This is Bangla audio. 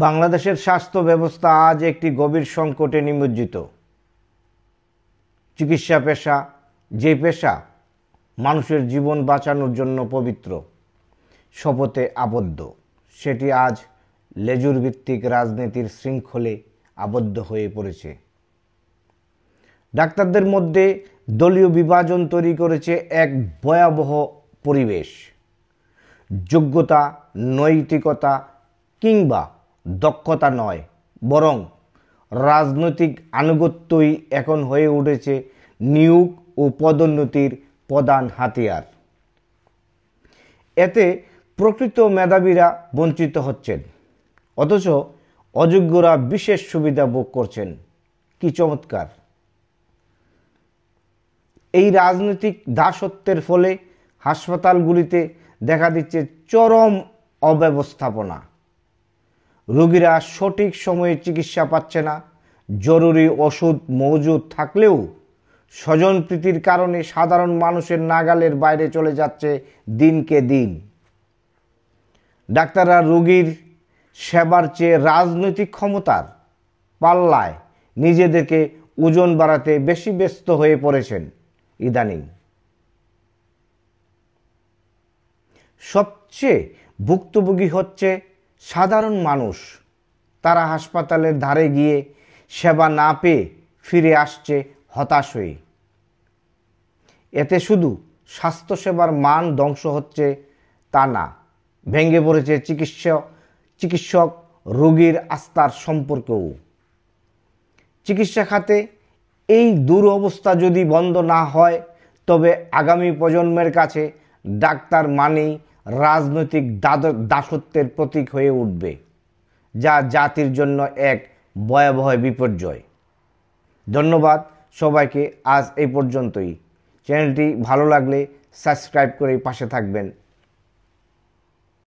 বাংলাদেশের স্বাস্থ্য ব্যবস্থা আজ একটি গভীর সংকটে নিমজ্জিত। চিকিৎসা পেশা, যে পেশা মানুষের জীবন বাঁচানোর জন্য পবিত্র, শপথে আবদ্ধ, সেটি আজ লেজুর ভিত্তিক রাজনীতির শৃঙ্খলে আবদ্ধ হয়ে পড়েছে। ডাক্তারদের মধ্যে দলীয় বিভাজন তৈরি করেছে এক ভয়াবহ পরিবেশ। যোগ্যতা, নৈতিকতা কিংবা দক্ষতা নয়, বরং রাজনৈতিক আনুগত্যই এখন হয়ে উঠেছে নিয়োগ ও পদোন্নতির প্রধান হাতিয়ার। এতে প্রকৃত মেধাবীরা বঞ্চিত হচ্ছেন, অথচ অযোগ্যরা বিশেষ সুবিধা ভোগ করছেন। কি চমৎকার! এই রাজনৈতিক দাসত্বের ফলে হাসপাতালগুলিতে দেখা দিচ্ছে চরম অব্যবস্থাপনা। রোগীরা সঠিক সময়ে চিকিৎসা পাচ্ছে না। জরুরি ওষুধ মজুদ থাকলেও স্বজনপ্রীতির কারণে সাধারণ মানুষের নাগালের বাইরে চলে যাচ্ছে দিনকে দিন। ডাক্তাররা রোগীর সেবার চেয়ে রাজনৈতিক ক্ষমতার পাল্লায় নিজেদেরকে ওজন বাড়াতে বেশি ব্যস্ত হয়ে পড়েছেন ইদানিং। সবচেয়ে ভুক্তভোগী হচ্ছে সাধারণ মানুষ। তারা হাসপাতালের ধারে গিয়ে সেবা না পেয়ে ফিরে আসছে হতাশ হয়ে। এতে শুধু স্বাস্থ্যসেবার মান ধ্বংস হচ্ছে তা না, ভেঙে পড়েছে চিকিৎসক রোগীর আস্থার সম্পর্কও। চিকিৎসা খাতে এই দুরবস্থা যদি বন্ধ না হয়, তবে আগামী প্রজন্মের কাছে ডাক্তার মানেই রাজনৈতিক দাসত্বের প্রতীক হয়ে উঠবে, যা জাতির জন্য এক ভয়াবহ বিপর্যয়। ধন্যবাদ সবাইকে। আজ এই পর্যন্তই। চ্যানেলটি ভালো লাগলে সাবস্ক্রাইব করে পাশে থাকবেন।